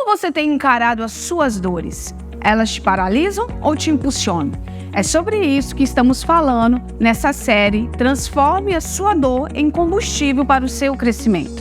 Como você tem encarado as suas dores? Elas te paralisam ou te impulsionam? É sobre isso que estamos falando nessa série Transforme a sua dor em combustível para o seu crescimento.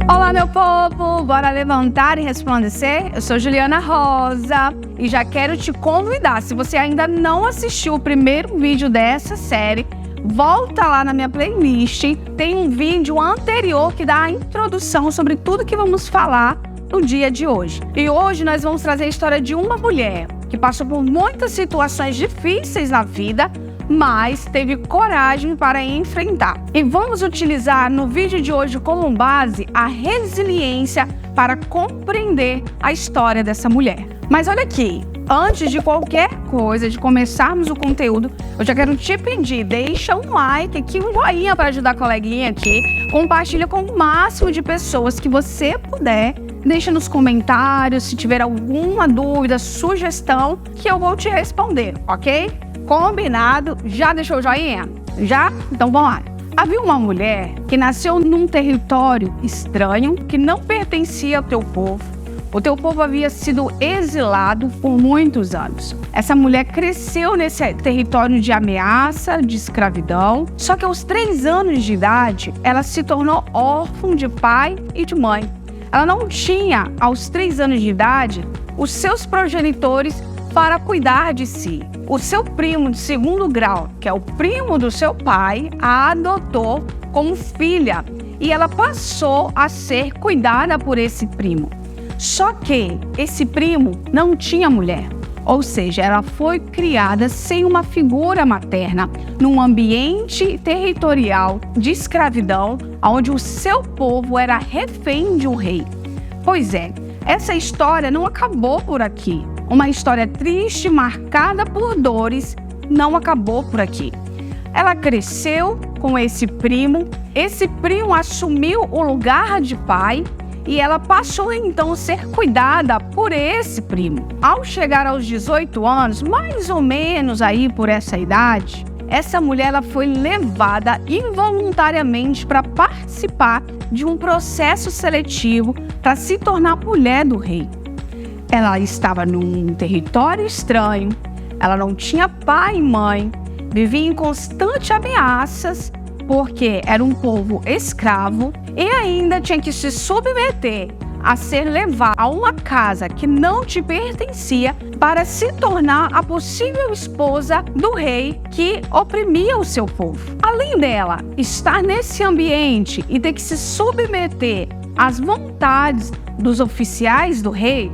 Olá, meu povo! Bora levantar e resplandecer? Eu sou Juliana Rosa e já quero te convidar, se você ainda não assistiu o primeiro vídeo dessa série, volta lá na minha playlist, tem um vídeo anterior que dá a introdução sobre tudo que vamos falar no dia de hoje. E hoje nós vamos trazer a história de uma mulher que passou por muitas situações difíceis na vida, mas teve coragem para enfrentar. E vamos utilizar no vídeo de hoje como base a resiliência para compreender a história dessa mulher. Mas olha aqui, antes de qualquer coisa, de começarmos o conteúdo, eu já quero te pedir, deixa um like aqui, um joinha para ajudar a coleguinha aqui, compartilha com o máximo de pessoas que você puder, deixa nos comentários se tiver alguma dúvida, sugestão, que eu vou te responder, ok? Combinado? Já deixou o joinha? Já? Então vamos lá. Havia uma mulher que nasceu num território estranho, que não pertencia ao teu povo. O teu povo havia sido exilado por muitos anos. Essa mulher cresceu nesse território de ameaça, de escravidão. Só que aos 3 anos de idade, ela se tornou órfã de pai e de mãe. Ela não tinha, aos 3 anos de idade, os seus progenitores para cuidar de si. O seu primo de segundo grau, que é o primo do seu pai, a adotou como filha e ela passou a ser cuidada por esse primo. Só que esse primo não tinha mulher, ou seja, ela foi criada sem uma figura materna, num ambiente territorial de escravidão, onde o seu povo era refém de um rei. Pois é, essa história não acabou por aqui. Uma história triste, marcada por dores, não acabou por aqui. Ela cresceu com esse primo assumiu o lugar de pai e ela passou então a ser cuidada por esse primo. Ao chegar aos 18 anos, mais ou menos aí por essa idade, essa mulher ela foi levada involuntariamente para participar de um processo seletivo para se tornar mulher do rei. Ela estava num território estranho, ela não tinha pai e mãe, vivia em constante ameaças, porque era um povo escravo e ainda tinha que se submeter a ser levado a uma casa que não te pertencia para se tornar a possível esposa do rei que oprimia o seu povo. Além dela estar nesse ambiente e ter que se submeter às vontades dos oficiais do rei,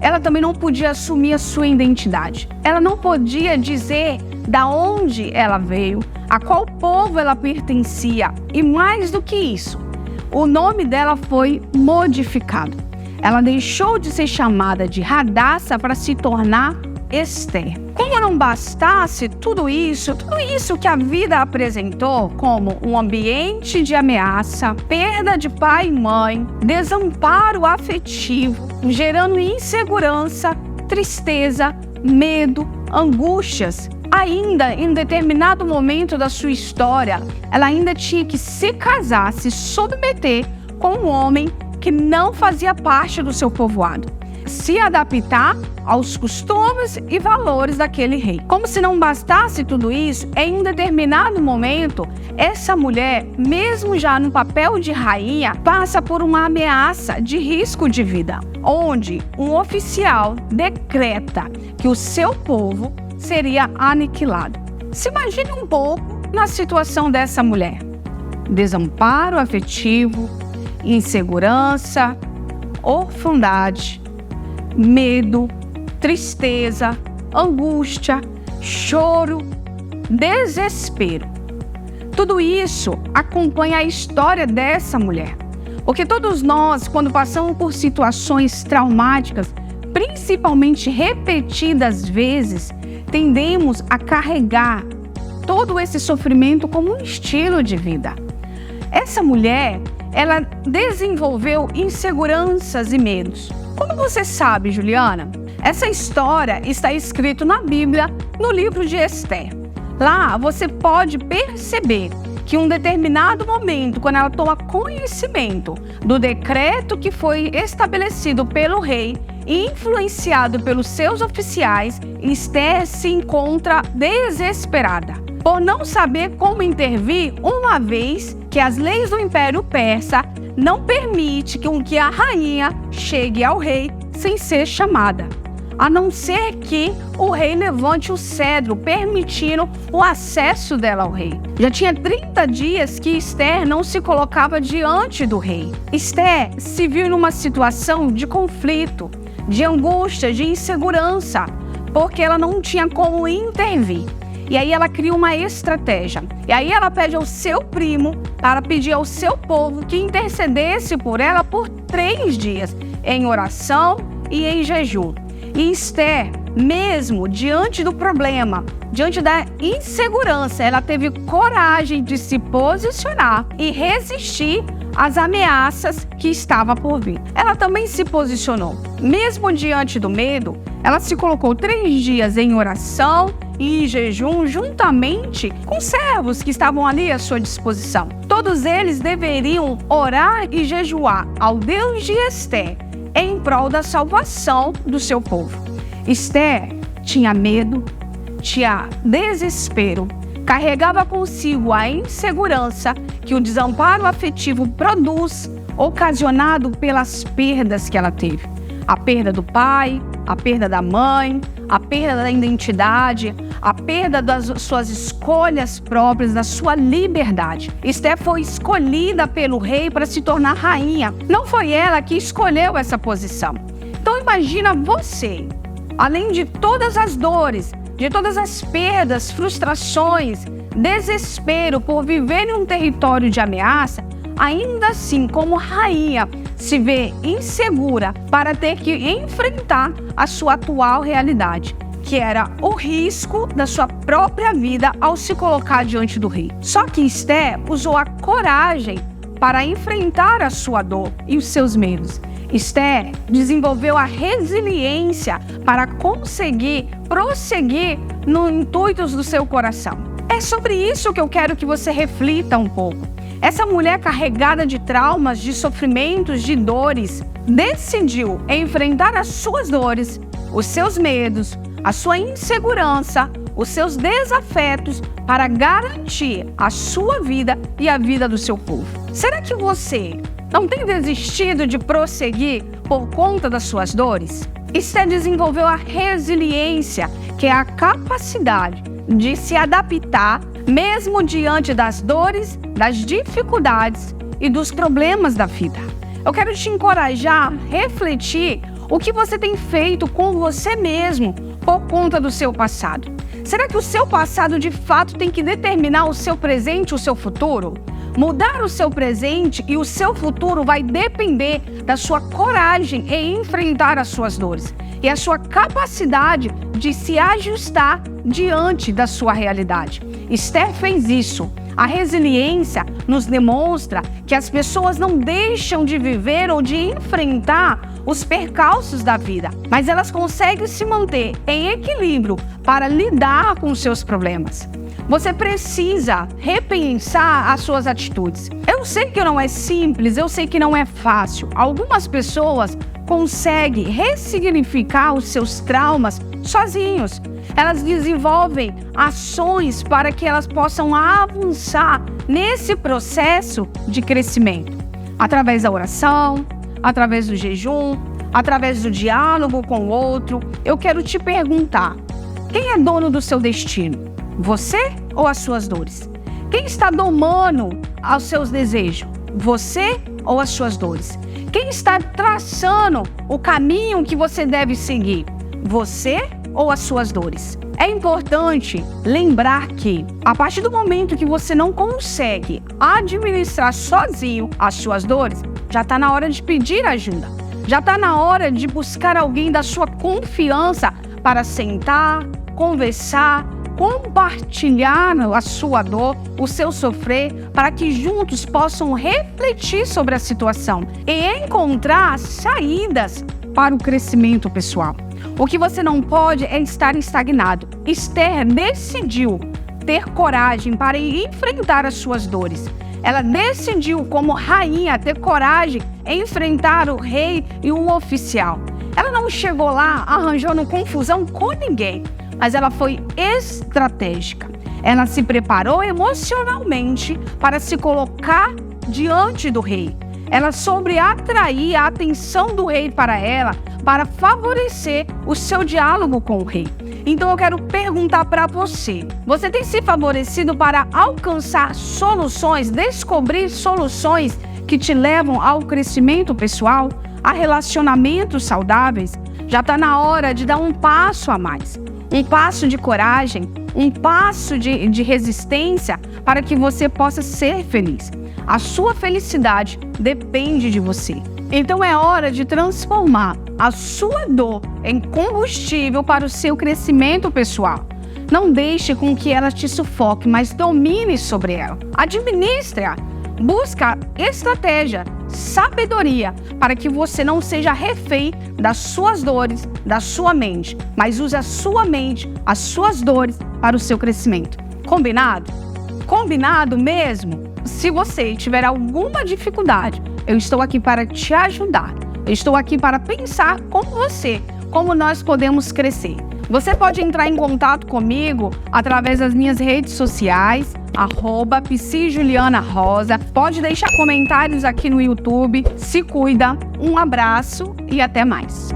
ela também não podia assumir a sua identidade. Ela não podia dizer da onde ela veio, a qual povo ela pertencia. E mais do que isso, o nome dela foi modificado. Ela deixou de ser chamada de Hadassah para se tornar Esther. Como não bastasse tudo isso que a vida apresentou como um ambiente de ameaça, perda de pai e mãe, desamparo afetivo, gerando insegurança, tristeza, medo, angústias. Ainda, em determinado momento da sua história, ela ainda tinha que se casar, se submeter com um homem que não fazia parte do seu povoado, se adaptar aos costumes e valores daquele rei. Como se não bastasse tudo isso, em um determinado momento, essa mulher, mesmo já no papel de rainha, passa por uma ameaça de risco de vida, onde um oficial decreta que o seu povo seria aniquilado. Se imagine um pouco na situação dessa mulher. Desamparo afetivo, insegurança, orfandade, medo, tristeza, angústia, choro, desespero. Tudo isso acompanha a história dessa mulher. Porque todos nós, quando passamos por situações traumáticas, principalmente repetidas vezes, tendemos a carregar todo esse sofrimento como um estilo de vida. Essa mulher, ela desenvolveu inseguranças e medos. Como você sabe, Juliana? Essa história está escrita na Bíblia, no livro de Esther. Lá você pode perceber que em um determinado momento, quando ela toma conhecimento do decreto que foi estabelecido pelo rei e influenciado pelos seus oficiais, Esther se encontra desesperada por não saber como intervir, uma vez que as leis do Império Persa não permitem que a rainha chegue ao rei sem ser chamada, a não ser que o rei levante o cedro, permitindo o acesso dela ao rei. Já tinha 30 dias que Esther não se colocava diante do rei. Esther se viu numa situação de conflito, de angústia, de insegurança, porque ela não tinha como intervir. E aí ela cria uma estratégia. E aí ela pede ao seu primo para pedir ao seu povo que intercedesse por ela por 3 dias, em oração e em jejum. E Esther, mesmo diante do problema, diante da insegurança, ela teve coragem de se posicionar e resistir às ameaças que estavam por vir. Ela também se posicionou. Mesmo diante do medo, ela se colocou 3 dias em oração e em jejum, juntamente com servos que estavam ali à sua disposição. Todos eles deveriam orar e jejuar ao Deus de Esther, em prol da salvação do seu povo. Esther tinha medo, tinha desespero, carregava consigo a insegurança que o desamparo afetivo produz, ocasionado pelas perdas que ela teve. A perda do pai, a perda da mãe, a perda da identidade, a perda das suas escolhas próprias, da sua liberdade. Esther foi escolhida pelo rei para se tornar rainha. Não foi ela que escolheu essa posição. Então imagina você, além de todas as dores, de todas as perdas, frustrações, desespero por viver em um território de ameaça, ainda assim, como rainha, se vê insegura para ter que enfrentar a sua atual realidade, que era o risco da sua própria vida ao se colocar diante do rei. Só que Esther usou a coragem para enfrentar a sua dor e os seus medos. Esther desenvolveu a resiliência para conseguir prosseguir nos intuitos do seu coração. É sobre isso que eu quero que você reflita um pouco. Essa mulher carregada de traumas, de sofrimentos, de dores, decidiu enfrentar as suas dores, os seus medos, a sua insegurança, os seus desafetos para garantir a sua vida e a vida do seu povo. Será que você não tem desistido de prosseguir por conta das suas dores? Esther desenvolveu a resiliência, que é a capacidade de se adaptar mesmo diante das dores, das dificuldades e dos problemas da vida. Eu quero te encorajar a refletir o que você tem feito com você mesmo por conta do seu passado. Será que o seu passado de fato tem que determinar o seu presente e o seu futuro? Mudar o seu presente e o seu futuro vai depender da sua coragem em enfrentar as suas dores e a sua capacidade de se ajustar diante da sua realidade. Esther fez isso. A resiliência nos demonstra que as pessoas não deixam de viver ou de enfrentar os percalços da vida, mas elas conseguem se manter em equilíbrio para lidar com os seus problemas. Você precisa repensar as suas atitudes. Eu sei que não é simples, eu sei que não é fácil. Algumas pessoas conseguem ressignificar os seus traumas sozinhos. Elas desenvolvem ações para que elas possam avançar nesse processo de crescimento. Através da oração, através do jejum, através do diálogo com o outro. Eu quero te perguntar, quem é dono do seu destino? Você ou as suas dores? Quem está domando aos seus desejos? Você ou as suas dores? Quem está traçando o caminho que você deve seguir? Você ou as suas dores? É importante lembrar que, a partir do momento que você não consegue administrar sozinho as suas dores, já está na hora de pedir ajuda. Já está na hora de buscar alguém da sua confiança para sentar, conversar, compartilhar a sua dor, o seu sofrer, para que juntos possam refletir sobre a situação e encontrar saídas para o crescimento pessoal. O que você não pode é estar estagnado. Esther decidiu ter coragem para enfrentar as suas dores. Ela decidiu, como rainha, ter coragem em enfrentar o rei e o oficial. Ela não chegou lá arranjando confusão com ninguém, mas ela foi estratégica. Ela se preparou emocionalmente para se colocar diante do rei. Ela soube atrair a atenção do rei para ela, para favorecer o seu diálogo com o rei. Então eu quero perguntar para você: você tem se favorecido para alcançar soluções, descobrir soluções que te levam ao crescimento pessoal, a relacionamentos saudáveis? Já está na hora de dar um passo a mais, um passo de coragem, um passo de resistência para que você possa ser feliz. A sua felicidade depende de você. Então é hora de transformar a sua dor em combustível para o seu crescimento pessoal. Não deixe com que ela te sufoque, mas domine sobre ela. Administre-a. Busca estratégia, sabedoria, para que você não seja refém das suas dores, da sua mente, mas use a sua mente, as suas dores para o seu crescimento. Combinado? Combinado mesmo? Se você tiver alguma dificuldade, eu estou aqui para te ajudar. Eu estou aqui para pensar com você, como nós podemos crescer. Você pode entrar em contato comigo através das minhas redes sociais, @psijulianarosa. Pode deixar comentários aqui no YouTube. Se cuida, um abraço e até mais.